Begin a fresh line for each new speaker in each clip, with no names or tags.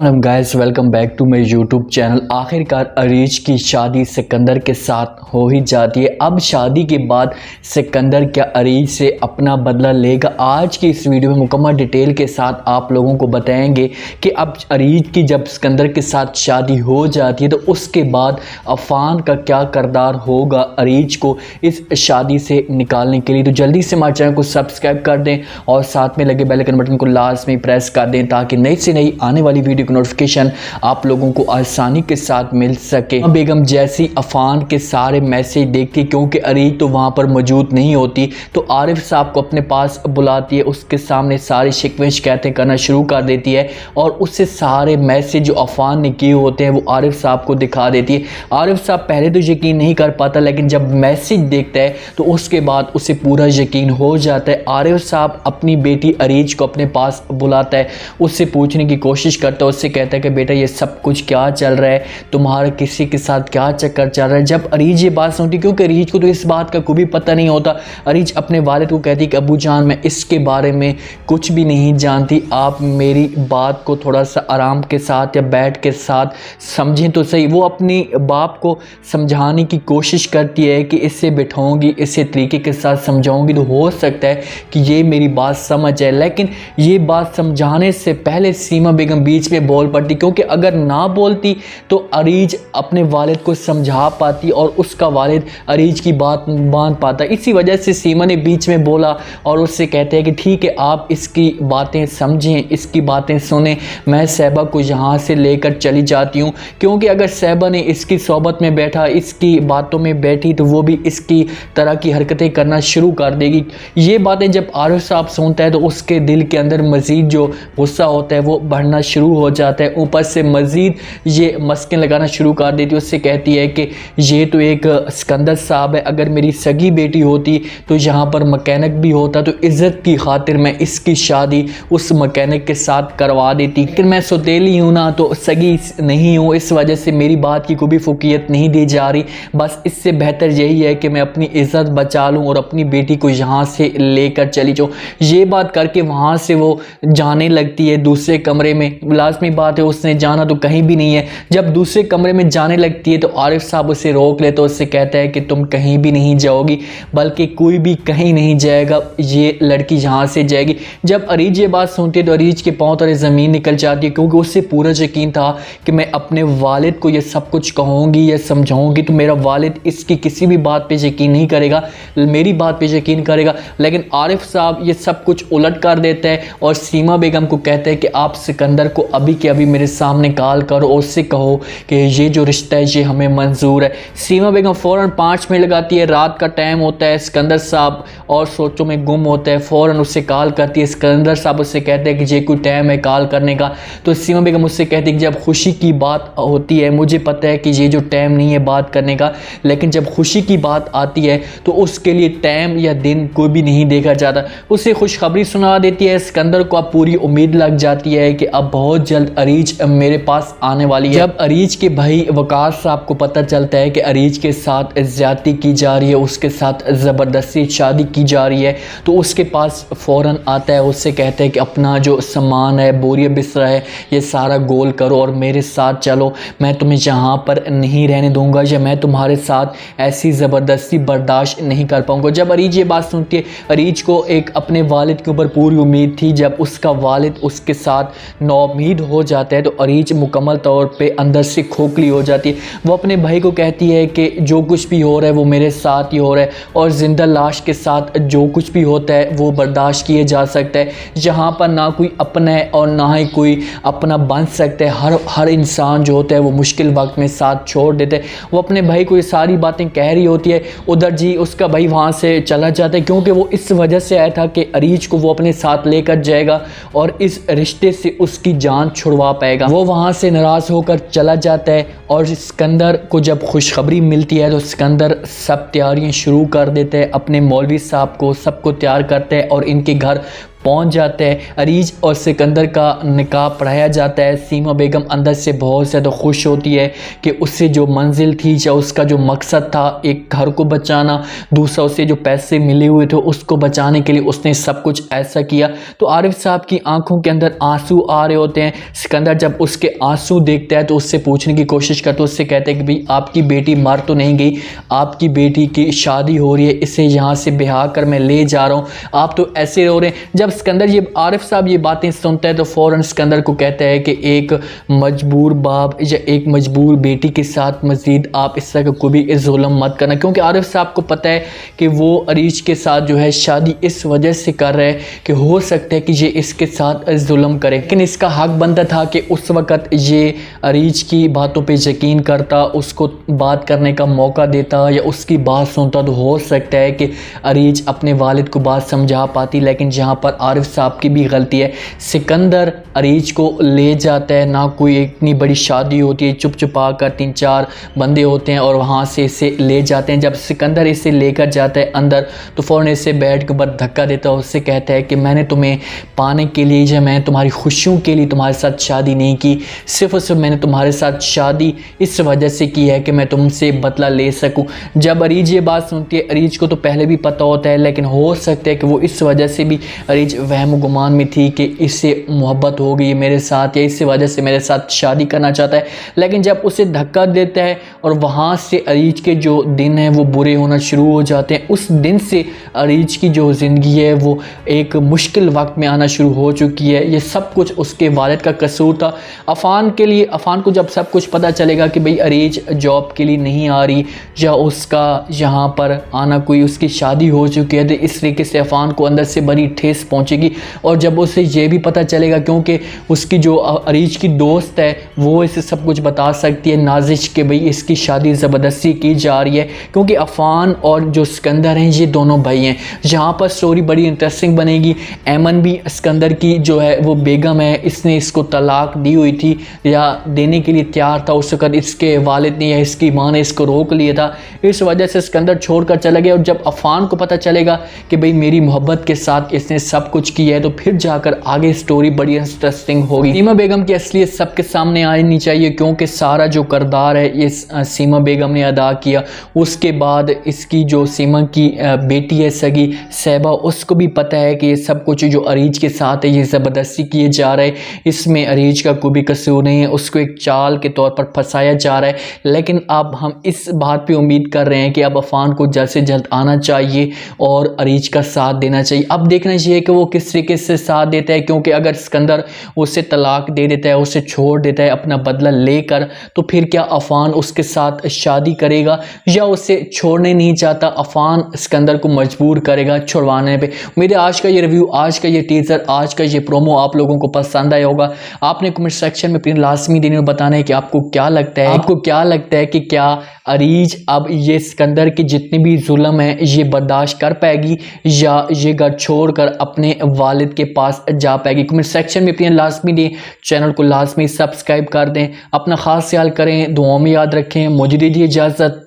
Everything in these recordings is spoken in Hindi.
Guys welcome back to my YouTube channel. आखिरकार अरीज की शादी सिकंदर के साथ हो ही जाती है। अब शादी के बाद सिकंदर क्या अरीज से अपना बदला लेगा? आज की इस वीडियो में मुकम्मल डिटेल के साथ आप लोगों को बताएंगे कि अब अरीज की जब सिकंदर के साथ शादी हो जाती है तो उसके बाद अफान का क्या किरदार होगा अरीज को इस शादी से निकालने के लिए। तो जल्दी से हमारे चैनल को सब्सक्राइब कर दें और साथ में लगे बेल आइकन बटन को लास्ट में प्रेस कर दें ताकि नई से नई आने वाली वीडियो नोटिफिकेशन आप लोगों को आसानी के साथ मिल सके। बेगम जैसी अफान के सारे मैसेज देखती, क्योंकि अरीज तो वहां पर मौजूद नहीं होती, तो आरिफ साहब को अपने पास बुलाती है, उसके सामने सारी शिकवे शिकायतें करना शुरू कर देती है और उससे सारे मैसेज जो अफान ने किए होते हैं वो आरिफ साहब को दिखा देती है। आरिफ साहब पहले तो यकीन नहीं कर पाता, लेकिन जब मैसेज देखता है तो उसके बाद उसे पूरा यकीन हो जाता है। आरिफ साहब अपनी बेटी अरीज को अपने पास बुलाता है, उससे पूछने की कोशिश करता है, उससे कहता है कि बेटा ये सब कुछ क्या चल रहा है, तुम्हारा किसी के साथ क्या चक्कर चल रहा है। जब अरीज ये बात सुनती, क्योंकि अरीज को तो इस बात का कोई पता नहीं होता, अरीज अपने वालिद को कहती कि अबू जान मैं इसके बारे में कुछ भी नहीं जानती, आप मेरी बात को थोड़ा सा आराम के साथ या बैठ के साथ समझें तो सही। वो अपनी बाप को समझाने की कोशिश करती है कि इससे बिठाऊंगी, इससे तरीके के साथ समझाऊंगी तो हो सकता है कि ये मेरी बात समझ जाए। लेकिन ये बात समझाने से पहले सीमा बेगम बीच में बोल पड़ती, क्योंकि अगर ना बोलती तो अरीज अपने वालिद को समझा पाती और उसका वालिद अरीज की बात मान पाता। इसी वजह से सीमा ने बीच में बोला और उससे कहते हैं कि ठीक है आप इसकी बातें समझें, इसकी बातें सुने, मैं सहबा को यहाँ से लेकर चली जाती हूँ, क्योंकि अगर सहबा ने इसकी सोबत में बैठा, इसकी बातों में बैठी तो वो भी इसकी तरह की हरकतें करना शुरू कर देगी। ये बातें जब आरिफ साहब सुनता है तो उसके दिल के अंदर मज़ीद जो गुस्सा होता है वो बढ़ना शुरू हो जाता है। ऊपर से मज़ीद ये मस्कें लगाना शुरू कर देती है, उससे कहती है कि ये तो एक सिकंदर साहब है, अगर मेरी सगी बेटी होती तो यहाँ पर मैकेनिक भी होता, तो इज़्ज़त की खातिर मैं इसकी शादी उस मैकेनिक के साथ करवा देती, लेकिन मैं सौतेली हूँ ना, तो सगी नहीं हूँ, इस वजह से मेरी बात की कोई फुकीयत नहीं दी जा रही। बस इससे बेहतर यही है कि मैं अपनी इज़्ज़त बचा लूँ और अपनी बेटी को यहाँ से लेकर चली जाऊँ। ये बात करके वहाँ से वो जाने लगती है दूसरे कमरे में। लाजमी बात है उसने जाना तो कहीं भी नहीं है। जब दूसरे कमरे में जाने लगती है तो आरिफ साहब उसे रोक ले, तो उससे कहता है कि तुम कहीं भी नहीं जाओगी, बल्कि कोई भी कहीं नहीं जाएगा, ये लड़की यहाँ से जाएगी। जब अरीज ये बात सुनती है तो अरीज के पाँव तले ज़मीन निकल जाती है, क्योंकि उससे पूरा यकीन था कि मैं अपने वालिद को ये सब कुछ कहूँगी या समझाऊँगी तो मेरा वालिद इसकी किसी भी बात पर यकीन नहीं करेगा, मेरी बात पर यकीन करेगा। लेकिन आरिफ साहब ये सब कुछ उलट कर देता है और सीमा बेगम को कहता है कि आप सिकंदर को अभी के अभी मेरे सामने कॉल करो और उससे कहो कि ये जो रिश्ता है ये हमें मंजूर है। सीमा बेगम फ़ौरन 5 मिनट लगाती है, रात का टाइम होता है, सिकंदर साहब और सोचों में गुम होता है, फ़ौरन उससे कॉल करती है। सिकंदर साहब उससे कहते हैं कि ये कोई टाइम है कॉल करने का, तो सीमा बेगम उससे कहती है कि जब खुशी की बात होती है, मुझे पता है कि ये जो टाइम नहीं है बात करने का, लेकिन जब खुशी की बात आती है तो उसके लिए टाइम या दिन कोई भी नहीं देखा जाता। उसे खुशखबरी सुना देती है। सिकंदर को अब पूरी उम्मीद लग जाती है कि अब बहुत जल्द अरीज मेरे पास आने वाली है। जब अरीज के भाई वकार साहब को पता चलता है कि अरीज के साथ ज्यादती की जा रही है, उसके साथ ज़बरदस्ती शादी की जा रही है, तो उसके पास फ़ौरन आता है, उससे कहता है कि अपना जो सामान है, बोरिया बिस्तरा है, ये सारा गोल करो और मेरे साथ चलो, मैं तुम्हें यहाँ पर नहीं रहने दूंगा या मैं तुम्हारे साथ ऐसी ज़बरदस्ती बर्दाश्त नहीं कर पाऊंगा। जब अरीज ये बात सुनती है, अरीज को एक अपने वालिद के ऊपर पूरी उम्मीद थी, जब उसका वालिद उसके साथ नौमीद हो जाता है तो अरीज मुकम्मल तौर पे अंदर से खोखली हो जाती है। वो अपने भाई को कहती है कि जो कुछ भी हो रहा है वो मेरे साथ ही हो रहा है और ज़िंदा लाश के साथ जो कुछ भी होता है वो बर्दाश्त किए जा सकता है। यहाँ पर ना कोई अपना है और ना ही कोई अपना बन सकता है। हर इंसान जो होता है वो मुश्किल वक्त में साथ छोड़ देता है। वो अपने भाई को ये सारी बातें कह रही होती है, उधर जी उसका भाई वहाँ से चला जाता है, क्योंकि वो इस वजह से आया था कि अरीज को वो अपने साथ लेकर जाएगा और इस रिश्ते से उसकी जान छुड़वा पाएगा। वो वहाँ से नाराज़ होकर चला जाता है और सिकंदर को जब खुशखबरी मिलती है तो सिकंदर सब तैयारियां शुरू कर देते हैं, अपने मौलवी साहब को सबको तैयार करते हैं और इनके घर पहुंच जाता है। अरीज और सिकंदर का निकाह पढ़ाया जाता है। सीमा बेगम अंदर से बहुत ज़्यादा खुश होती है कि उससे जो मंजिल थी या उसका जो मकसद था एक घर को बचाना, दूसरा उसे जो पैसे मिले हुए थे उसको बचाने के लिए उसने सब कुछ ऐसा किया। तो आरिफ साहब की आंखों के अंदर आंसू आ रहे होते हैं। सिकंदर जब उसके आंसू देखता है तो उससे पूछने की कोशिश करता है, उससे कहते हैं कि भाई आपकी बेटी मर तो नहीं गई, आपकी बेटी की शादी हो रही है, इसे यहाँ से ब्याह कर मैं ले जा रहा हूँ, आप तो ऐसे रो रहे हैं। जब सिकंदर ये आरिफ साहब ये बातें सुनता है तो फ़ौरन सिकंदर को कहता है कि एक मजबूर बाप या एक मजबूर बेटी के साथ मज़ीद आप इस तरह को भी जुल्म मत करना, क्योंकि आरिफ साहब को पता है कि वो अरीज के साथ जो है शादी इस वजह से कर रहा है कि हो सकता है कि ये इसके साथ जुल्म करे, लेकिन इसका हक बनता था कि उस वक़्त ये अरीज की बातों पे यकीन करता, उसको बात करने का मौका देता या उसकी बात सुनता, तो हो सकता है कि अरीज अपने वालिद को बात समझा पाती। लेकिन जहाँ पर आरिफ साहब की भी गलती है, सिकंदर अरीज को ले जाता है, ना कोई इतनी बड़ी शादी होती है, चुप चुपा कर 3-4 बंदे होते हैं और वहाँ से इसे ले जाते हैं। जब सिकंदर इसे लेकर जाता है अंदर तो फ़ौरन इसे बेड के ऊपर धक्का देता है, उससे कहता है कि मैंने तुम्हें पाने के लिए या मैं तुम्हारी खुशियों के लिए तुम्हारे साथ शादी नहीं की, सिर्फ और सिर्फ मैंने तुम्हारे साथ शादी इस वजह से की है कि मैं तुमसे बदला ले सकूं। जब अरीज ये बात सुनती है, अरीज को तो पहले भी पता होता है, लेकिन हो सकता है कि वो इस वजह से भी अरीज वहम गुमान में थी कि इससे मोहब्बत हो गई मेरे साथ या इस वजह से मेरे साथ शादी करना चाहता है। लेकिन जब उसे धक्का देता है और वहाँ से अरीज के जो दिन हैं वो बुरे होना शुरू हो जाते हैं, उस दिन से अरीज की जो ज़िंदगी है वो एक मुश्किल वक्त में आना शुरू हो चुकी है। ये सब कुछ उसके वालिद का कसूर था। अफ़ान के लिए, अफ़ान को जब सब कुछ पता चलेगा कि भाई अरीज जॉब के लिए नहीं आ रही या उसका यहाँ पर आना, कोई उसकी शादी हो चुकी है, तो इस तरीके से अफ़ान को अंदर से बड़ी ठेस पहुँचेगी। और जब उसे ये भी पता चलेगा, क्योंकि उसकी जो अरीज की दोस्त है वो इसे सब कुछ बता सकती है, नाजिश, कि भाई इसकी शादी ज़बरदस्ती की जा रही है, क्योंकि अफ़ान और जो सिकंदर हैं ये दोनों भाई हैं। यहाँ पर स्टोरी बड़ी इंटरेस्टिंग बनेगी। ऐमन भी सिकंदर की जो है वो बेगम है, इसने इसको तलाक दी हुई थी या देने के लिए तैयार था, उस वक़्त इसके वालिद ने या इसकी माँ ने इसको रोक लिया था, इस वजह से सिकंदर छोड़कर चला गया। और जब अफ़ान को पता चलेगा कि भाई मेरी मोहब्बत के साथ इसने सब कुछ किया है, तो फिर जाकर आगे स्टोरी बड़ी इंटरेस्टिंग होगी। सीमा बेगम की असलियत सबके सामने आनी चाहिए, क्योंकि सारा जो किरदार है ये सीमा बेगम ने अदा किया। उसके बाद इसकी जो सीमा की बेटी है सगी सैबा, उसको भी पता है कि ये सब कुछ जो अरीज के साथ है ये ज़बरदस्ती किए जा रहा है, इसमें अरीज का कोई भी कसूर नहीं है, उसको एक चाल के तौर पर फंसाया जा रहा है। लेकिन अब हम इस बात पे उम्मीद कर रहे हैं कि अब अफ़ान को जल्द से जल्द आना चाहिए और अरीज का साथ देना चाहिए। अब देखना चाहिए कि वो किस तरीके से साथ देता है, क्योंकि अगर सिकंदर उसे तलाक दे देता है, उसे छोड़ देता है अपना बदला लेकर, तो फिर क्या अफ़ान उसके साथ शादी करेगा या उसे छोड़ने नहीं चाहता, अफ़ान सिकंदर को मजबूर करेगा छुड़वाने पे। उम्मीद है आज का ये रिव्यू, आज का ये टीज़र, आज का ये प्रोमो आप लोगों को पसंद आया होगा। आपने कमेंट सेक्शन में अपनी लाजमी देने में बताना है कि आपको क्या लगता है, आपको क्या लगता है कि क्या अरीज अब ये सिकंदर की जितनी भी जुल्म है ये बर्दाश्त कर पाएगी या ये घर छोड़कर अपने वालिद के पास जा पाएगी। कमेंट सेक्शन में अपनी लाजमी दें, चैनल को लाजमी सब्सक्राइब कर दें, अपना ख़ास ख्याल करें, दुआओं में याद रखें। मुझे दीजिए इजाज़त,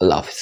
अल्लाह हाफ़िज़।